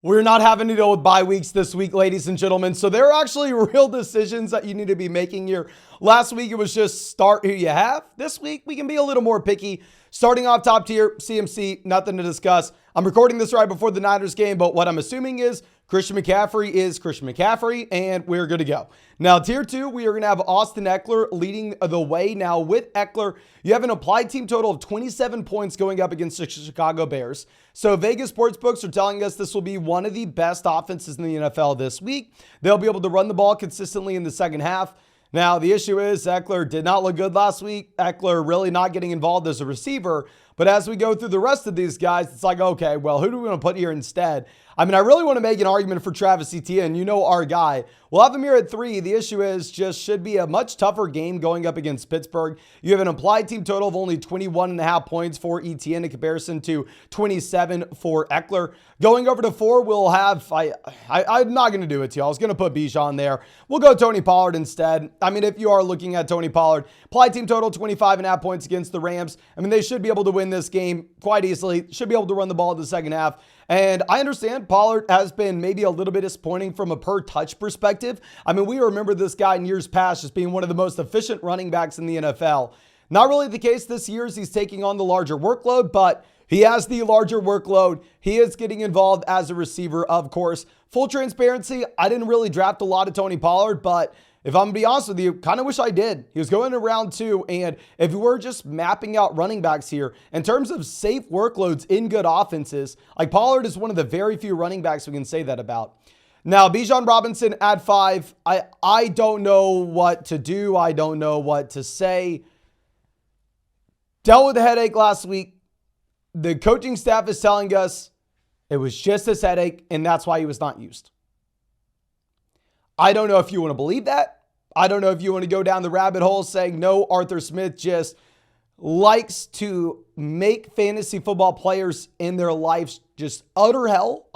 We're not having to deal with bye weeks this week, ladies and gentlemen. So there are actually real decisions that you need to be making here. Last week, it was just start who you have. This week, we can be a little more picky. Starting off top tier, CMC, nothing to discuss. I'm recording this right before the Niners game, but what I'm assuming is Christian McCaffrey is Christian McCaffrey, and we're good to go. Now, tier 2, we are going to have Austin Eckler leading the way. Now, with Eckler, you have an applied team total of 27 points going up against the Chicago Bears. So Vegas sportsbooks are telling us this will be one of the best offenses in the NFL this week. They'll be able to run the ball consistently in the second half. Now, the issue is Eckler did not look good last week. Eckler really not getting involved as a receiver. But as we go through the rest of these guys, it's like, okay, well, who do we want to put here instead? I mean, I really want to make an argument for Travis Etienne. You know our guy. We'll have him here at 3. The issue is just should be a much tougher game going up against Pittsburgh. You have an implied team total of only 21.5 points for Etienne in comparison to 27 for Eckler. Going over to 4, we'll have, I'm not going to do it to you. I was going to put Bijan there. We'll go Tony Pollard instead. I mean, if you are looking at Tony Pollard, implied team total 25.5 points against the Rams. I mean, they should be able to win this game quite easily. Should be able to run the ball in the second half. And I understand Pollard has been maybe a little bit disappointing from a per touch perspective. I mean, we remember this guy in years past as being one of the most efficient running backs in the NFL. Not really the case this year as he's taking on the larger workload, but he has the larger workload. He is getting involved as a receiver, of course. Full transparency, I didn't really draft a lot of Tony Pollard, but if I'm going to be honest with you, kind of wish I did. He was going to round 2, and if you were just mapping out running backs here, in terms of safe workloads in good offenses, like Pollard is one of the very few running backs we can say that about. Now, Bijan Robinson at 5, I don't know what to do. I don't know what to say. Dealt with a headache last week. The coaching staff is telling us it was just this headache, and that's why he was not used. I don't know if you want to believe that. I don't know if you want to go down the rabbit hole saying, no, Arthur Smith just likes to make fantasy football players in their lives just utter hell.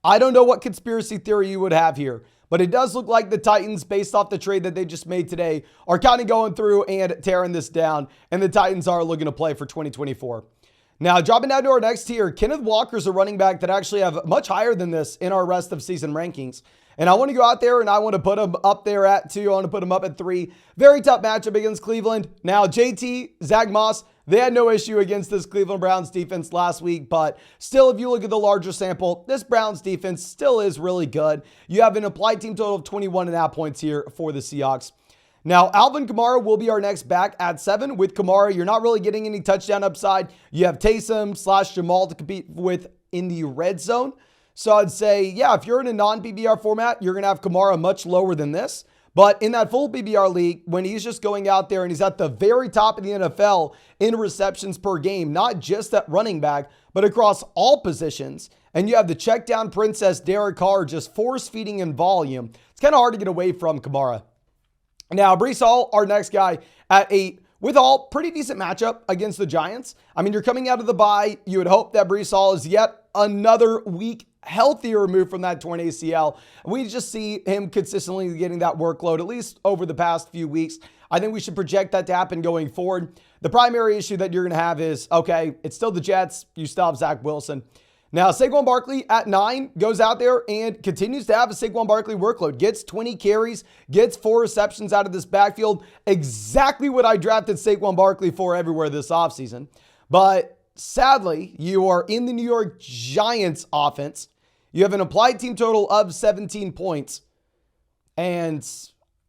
I don't know what conspiracy theory you would have here, but it does look like the Titans, based off the trade that they just made today, are kind of going through and tearing this down, and the Titans are looking to play for 2024. Now, dropping down to our next tier, Kenneth Walker's a running back that actually have much higher than this in our rest of season rankings. And I want to go out there and I want to put him up there at 2. I want to put him up at 3. Very tough matchup against Cleveland. Now, JT, Zach Moss, they had no issue against this Cleveland Browns defense last week. But still, if you look at the larger sample, this Browns defense still is really good. You have an applied team total of 21.5 points here for the Seahawks. Now, Alvin Kamara will be our next back at 7. With Kamara, you're not really getting any touchdown upside. You have Taysom/Jamal to compete with in the red zone. So I'd say, yeah, if you're in a non-PBR format, you're going to have Kamara much lower than this. But in that full PBR league, when he's just going out there and he's at the very top of the NFL in receptions per game, not just at running back, but across all positions, and you have the check down princess Derek Carr just force feeding in volume, it's kind of hard to get away from Kamara. Now, Breece Hall, our next guy at 8. With all, pretty decent matchup against the Giants. I mean, you're coming out of the bye. You would hope that Breece Hall is yet another week healthier removed from that torn ACL. We just see him consistently getting that workload, at least over the past few weeks. I think we should project that to happen going forward. The primary issue that you're going to have is, okay, it's still the Jets. You still have Zach Wilson. Now, Saquon Barkley at 9 goes out there and continues to have a Saquon Barkley workload. Gets 20 carries, gets 4 receptions out of this backfield. Exactly what I drafted Saquon Barkley for everywhere this offseason. But sadly, you are in the New York Giants offense. You have an applied team total of 17 points. And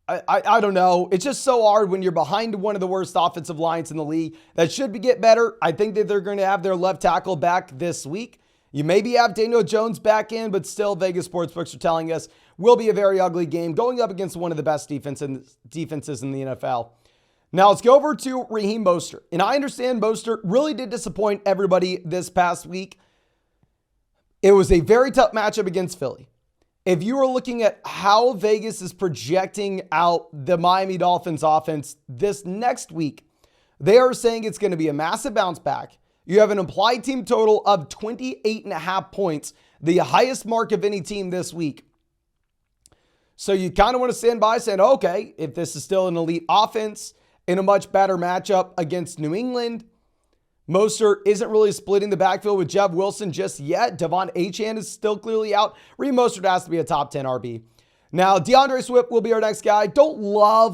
I don't know. It's just so hard when you're behind one of the worst offensive lines in the league. That should get better. I think that they're going to have their left tackle back this week. You maybe have Daniel Jones back in, but still Vegas sportsbooks are telling us will be a very ugly game going up against one of the best defenses in the NFL. Now let's go over to Raheem Mostert. And I understand Mostert really did disappoint everybody this past week. It was a very tough matchup against Philly. If you are looking at how Vegas is projecting out the Miami Dolphins offense this next week, they are saying it's going to be a massive bounce back. You have an implied team total of 28.5 points, the highest mark of any team this week. So you kind of want to stand by saying, okay, if this is still an elite offense in a much better matchup against New England, Mostert isn't really splitting the backfield with Jeff Wilson just yet. Devon Achane is still clearly out. Reed Mostert has to be a top 10 RB. Now, DeAndre Swift will be our next guy. Don't love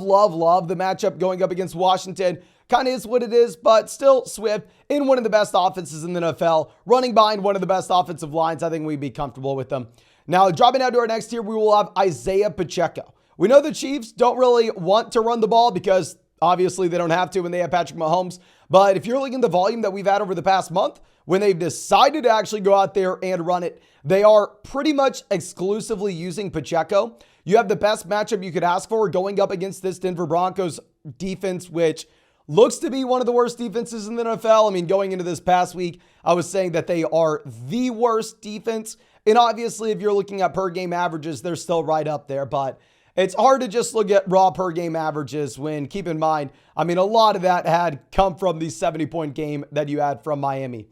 the matchup going up against Washington. Kind of is what it is, but still Swift in one of the best offenses in the NFL, running behind one of the best offensive lines. I think we'd be comfortable with them. Now, dropping down to our next tier, we will have Isaiah Pacheco. We know the Chiefs don't really want to run the ball because obviously they don't have to when they have Patrick Mahomes. But if you're looking at the volume that we've had over the past month, when they've decided to actually go out there and run it, they are pretty much exclusively using Pacheco. You have the best matchup you could ask for going up against this Denver Broncos defense, which looks to be one of the worst defenses in the NFL. I mean, going into this past week, I was saying that they are the worst defense. And obviously, if you're looking at per game averages, they're still right up there. But it's hard to just look at raw per game averages when, keep in mind, I mean, a lot of that had come from the 70-point game that you had from Miami.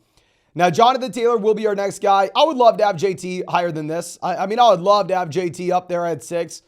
Now, Jonathan Taylor will be our next guy. I would love to have JT higher than this. I mean, I would love to have JT up there at 6.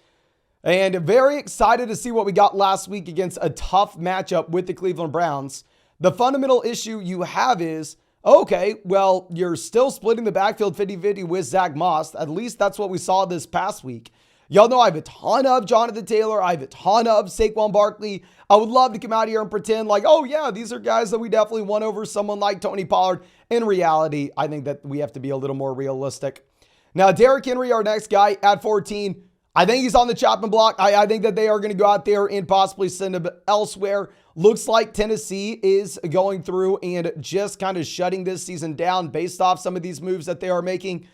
And very excited to see what we got last week against a tough matchup with the Cleveland Browns. The fundamental issue you have is, okay, well, you're still splitting the backfield 50-50 with Zach Moss. At least that's what we saw this past week. Y'all know I have a ton of Jonathan Taylor. I have a ton of Saquon Barkley. I would love to come out here and pretend like, oh yeah, these are guys that we definitely won over someone like Tony Pollard. In reality, I think that we have to be a little more realistic. Now, Derrick Henry, our next guy at 14. I think he's on the chopping block. I think that they are going to go out there and possibly send him elsewhere. Looks like Tennessee is going through and just kind of shutting this season down based off some of these moves that they are making.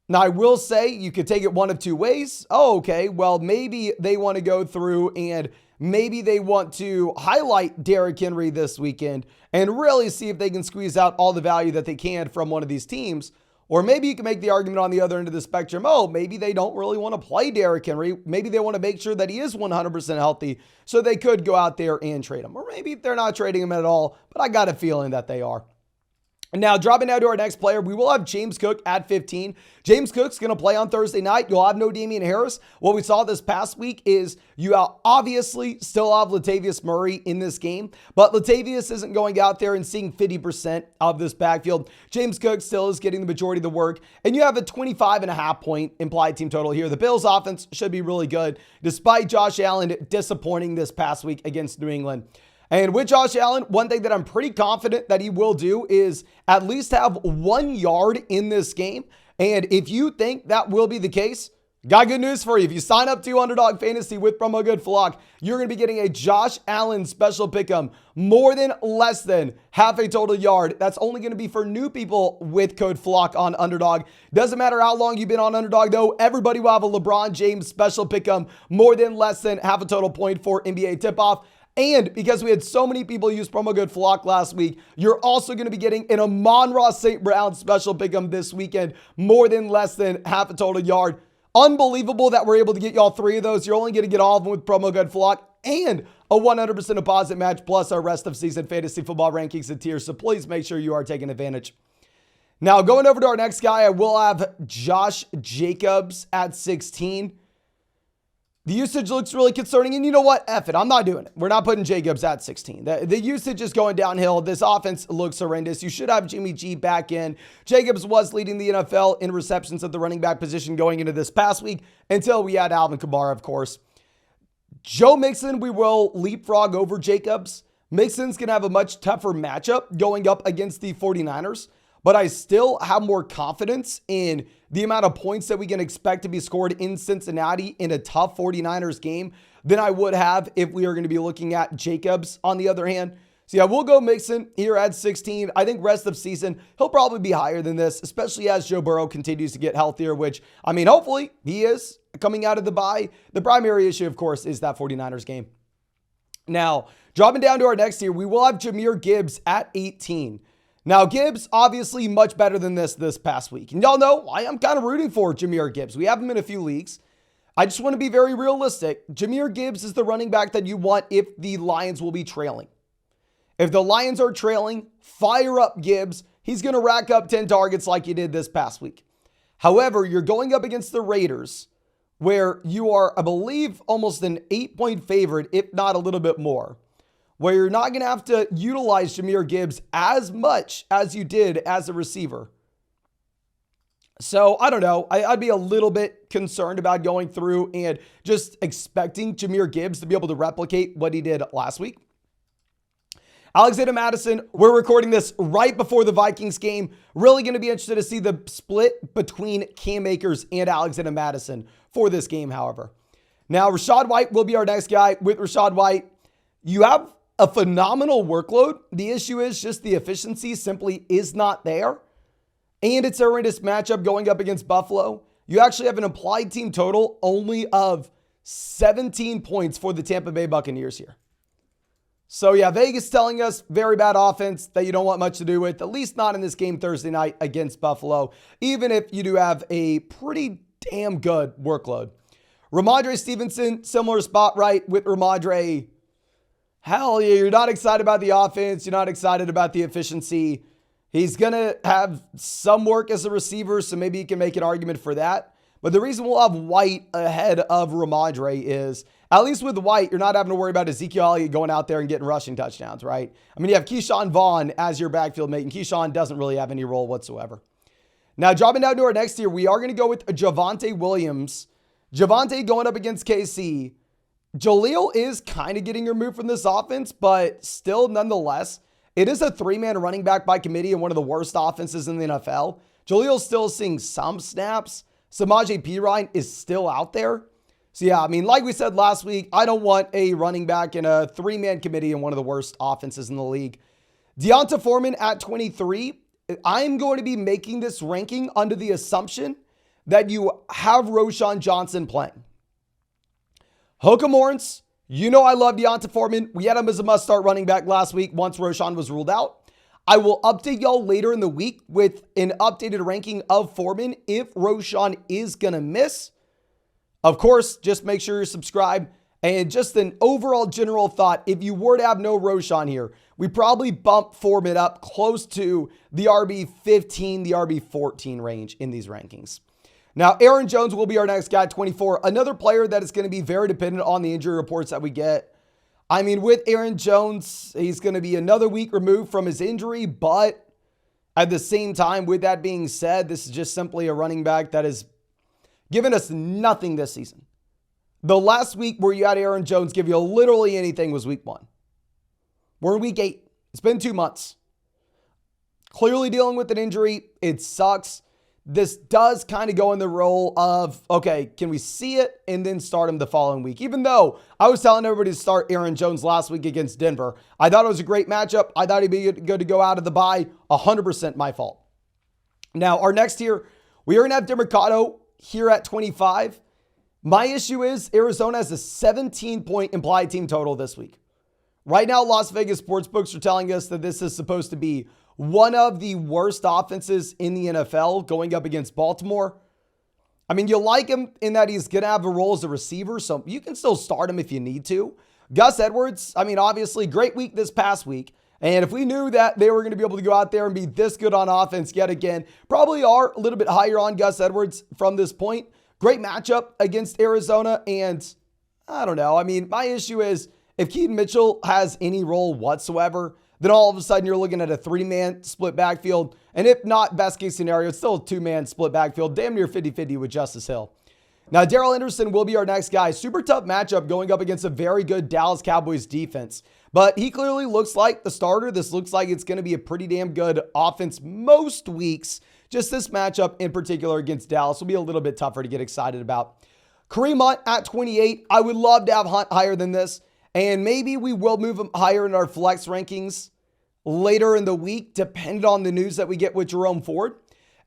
Now, I will say you could take it one of two ways. Oh, okay, well, maybe they want to go through and maybe they want to highlight Derrick Henry this weekend and really see if they can squeeze out all the value that they can from one of these teams. Or maybe you can make the argument on the other end of the spectrum. Oh, maybe they don't really want to play Derrick Henry. Maybe they want to make sure that he is 100% healthy so they could go out there and trade him. Or maybe they're not trading him at all, but I got a feeling that they are. Now, dropping down to our next player, we will have James Cook at 15. James Cook's going to play on Thursday night. You'll have no Damian Harris. What we saw this past week is you obviously still have Latavius Murray in this game, but Latavius isn't going out there and seeing 50% of this backfield. James Cook still is getting the majority of the work, and you have a 25.5 point implied team total here. The Bills offense should be really good, despite Josh Allen disappointing this past week against New England. And with Josh Allen, one thing that I'm pretty confident that he will do is at least have 1 yard in this game. And if you think that will be the case, got good news for you. If you sign up to Underdog Fantasy with promo code FLOCK, you're going to be getting a Josh Allen special pick'em more than less than half a total yard. That's only going to be for new people with code FLOCK on Underdog. Doesn't matter how long you've been on Underdog, though. Everybody will have a LeBron James special pick'em more than less than half a total point for NBA tip-off. And because we had so many people use promo code FLOCK last week, you're also going to be getting an Amon-Ra St. Brown special pick'em this weekend, more than less than half a total yard. Unbelievable that we're able to get y'all 3 of those. You're only going to get all of them with promo code FLOCK and a 100% deposit match plus our rest of season fantasy football rankings and tiers. So please make sure you are taking advantage. Now, going over to our next guy, I will have Josh Jacobs at 16. The usage looks really concerning, and you know what? F it. I'm not doing it. We're not putting Jacobs at 16. The usage is going downhill. This offense looks horrendous. You should have Jimmy G back in. Jacobs was leading the NFL in receptions at the running back position going into this past week until we had Alvin Kamara, of course. Joe Mixon, we will leapfrog over Jacobs. Mixon's going to have a much tougher matchup going up against the 49ers, but I still have more confidence in the amount of points that we can expect to be scored in Cincinnati in a tough 49ers game than I would have if we are going to be looking at Jacobs on the other hand. So yeah, we'll go Mixon here at 16. I think rest of season, he'll probably be higher than this, especially as Joe Burrow continues to get healthier, which, I mean, hopefully he is coming out of the bye. The primary issue, of course, is that 49ers game. Now, dropping down to our next tier, we will have Jahmyr Gibbs at 18. Now, Gibbs, obviously much better than this past week. And y'all know I am kind of rooting for Jahmyr Gibbs. We have him in a few leagues. I just want to be very realistic. Jahmyr Gibbs is the running back that you want if the Lions will be trailing. If the Lions are trailing, fire up Gibbs. He's going to rack up 10 targets like he did this past week. However, you're going up against the Raiders, where you are, I believe, almost an 8-point favorite, if not a little bit more. where you're not going to have to utilize Jahmyr Gibbs as much as you did as a receiver. So I don't know. I'd be a little bit concerned about going through and just expecting Jahmyr Gibbs to be able to replicate what he did last week. Alexander Mattison, we're recording this right before the Vikings game. Really going to be interested to see the split between Cam Akers and Alexander Mattison for this game, however. Now, Rachaad White will be our next guy. With Rachaad White, you have a phenomenal workload. The issue is just the efficiency simply is not there. And it's a horrendous matchup going up against Buffalo. You actually have an implied team total only of 17 points for the Tampa Bay Buccaneers here. So yeah, Vegas telling us very bad offense that you don't want much to do with, at least not in this game Thursday night against Buffalo, even if you do have a pretty damn good workload. Ramondre Stevenson, similar spot, right? With Ramondre, hell yeah, you're not excited about the offense. You're not excited about the efficiency. He's going to have some work as a receiver, so maybe you can make an argument for that. But the reason we'll have White ahead of Ramondre is, at least with White, you're not having to worry about Ezekiel Elliott going out there and getting rushing touchdowns, right? I mean, you have Keyshawn Vaughn as your backfield mate, and Keyshawn doesn't really have any role whatsoever. Now, dropping down to our next tier, we are going to go with Javonte Williams. Javonte going up against KC. Jaleel is kind of getting removed from this offense, but still, nonetheless, it is a three-man running back by committee and one of the worst offenses in the NFL. Jaleel's still seeing some snaps. Samaje Perine is still out there. So yeah, I mean, like we said last week, I don't want a running back in a three-man committee in one of the worst offenses in the league. Deonta Foreman at 23. I'm going to be making this ranking under the assumption that you have Roschon Johnson playing. Hook'em Lawrence, you know I love Deonta Foreman. We had him as a must-start running back last week once Roschon was ruled out. I will update y'all later in the week with an updated ranking of Foreman if Roschon is going to miss. Of course, just make sure you're subscribed. And just an overall general thought, if you were to have no Roschon here, we probably bump Foreman up close to the RB15, the RB14 range in these rankings. Now, Aaron Jones will be our next guy, 24. Another player that is going to be very dependent on the injury reports that we get. I mean, with Aaron Jones, he's going to be another week removed from his injury, but at the same time, with that being said, this is just simply a running back that has given us nothing this season. The last week where you had Aaron Jones give you literally anything was week 1. We're in week 8. It's been 2 months. Clearly dealing with an injury. It sucks. This does kind of go in the role of, okay, can we see it and then start him the following week? Even though I was telling everybody to start Aaron Jones last week against Denver. I thought it was a great matchup. I thought he'd be good to go out of the bye. 100% my fault. Now, our next tier, we are going to have Demercado here at 25. My issue is Arizona has a 17-point implied team total this week. Right now, Las Vegas sportsbooks are telling us that this is supposed to be one of the worst offenses in the NFL going up against Baltimore. I mean, you like him in that he's going to have a role as a receiver, so you can still start him if you need to. Gus Edwards, I mean, obviously, great week this past week. And if we knew that they were going to be able to go out there and be this good on offense yet again, probably are a little bit higher on Gus Edwards from this point. Great matchup against Arizona. And I don't know. I mean, my issue is if Keaton Mitchell has any role whatsoever, then all of a sudden you're looking at a 3-man split backfield. And if not, best case scenario, it's still a 2-man split backfield, damn near 50-50 with Justice Hill. Now, Darrell Henderson will be our next guy. Super tough matchup going up against a very good Dallas Cowboys defense. But he clearly looks like the starter. This looks like it's going to be a pretty damn good offense most weeks. Just this matchup in particular against Dallas will be a little bit tougher to get excited about. Kareem Hunt at 28. I would love to have Hunt higher than this. And maybe we will move him higher in our flex rankings later in the week, depending on the news that we get with Jerome Ford.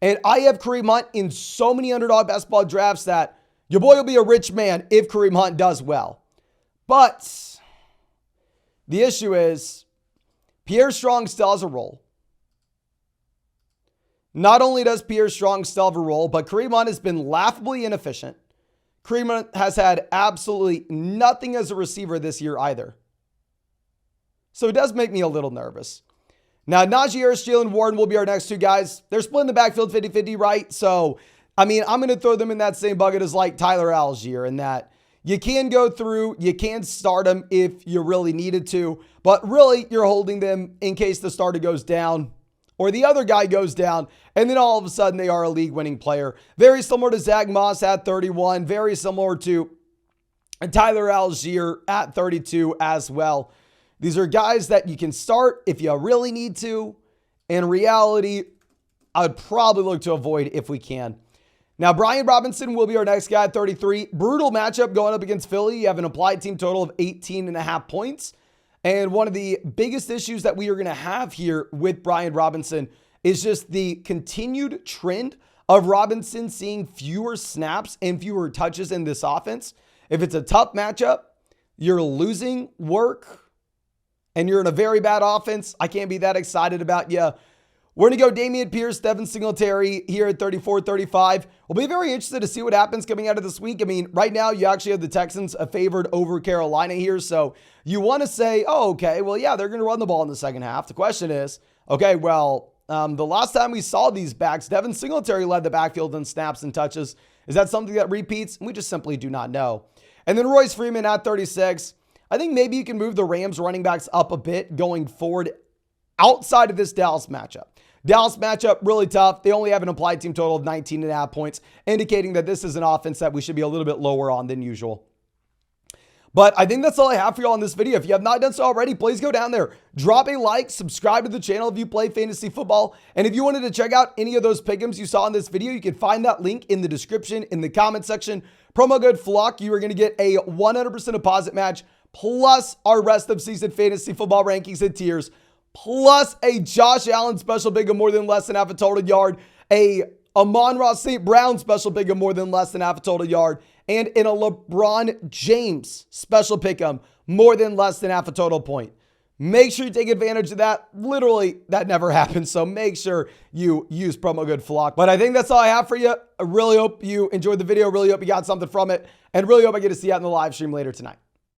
And I have Kareem Hunt in so many underdog basketball drafts that your boy will be a rich man if Kareem Hunt does well. But the issue is Pierre Strong still has a role. Not only does Pierre Strong still have a role, but Kareem Hunt has been laughably inefficient. Kareem Hunt has had absolutely nothing as a receiver this year either. So it does make me a little nervous. Now, Najee Harris, Jalen Warren will be our next two guys. They're splitting the backfield 50-50, right? So, I mean, I'm going to throw them in that same bucket as like Tyler Algier in that, You can go through, you can start them if you really needed to, but really you're holding them in case the starter goes down or the other guy goes down, and then all of a sudden they are a league-winning player. Very similar to Zach Moss at 31, very similar to Tyler Algier at 32 as well. These are guys that you can start if you really need to. In reality, I would probably look to avoid if we can. Now, Brian Robinson will be our next guy at 33. Brutal matchup going up against Philly. You have an applied team total of 18.5 points. And one of the biggest issues that we are going to have here with Brian Robinson is just the continued trend of Robinson seeing fewer snaps and fewer touches in this offense. If it's a tough matchup, you're losing work, and you're in a very bad offense, I can't be that excited about you. We're going to go Dameon Pierce, Devin Singletary here at 34-35. We'll be very interested to see what happens coming out of this week. I mean, right now, you actually have the Texans favored over Carolina here. So you want to say, oh, okay, well, yeah, they're going to run the ball in the second half. The question is, okay, well, the last time we saw these backs, Devin Singletary led the backfield in snaps and touches. Is that something that repeats? We just simply do not know. And then Royce Freeman at 36. I think maybe you can move the Rams running backs up a bit going forward outside of this Dallas matchup. Dallas matchup, really tough. They only have an applied team total of 19.5 points, indicating that this is an offense that we should be a little bit lower on than usual. But I think that's all I have for you all in this video. If you have not done so already, please go down there, drop a like, subscribe to the channel if you play fantasy football. And if you wanted to check out any of those pick'ems you saw in this video, you can find that link in the description, in the comment section. Promo code FLOCK, you are going to get a 100% deposit match, plus our rest of season fantasy football rankings and tiers, plus a Josh Allen special pick of more than less than half a total yard, a Amon-Ra St. Brown special pick of more than less than half a total yard, and in a LeBron James special pick of more than less than half a total point. Make sure you take advantage of that. Literally, that never happens, so make sure you use promo code FLOCK. But I think that's all I have for you. I really hope you enjoyed the video. Really hope you got something from it, and really hope I get to see you out in the live stream later tonight.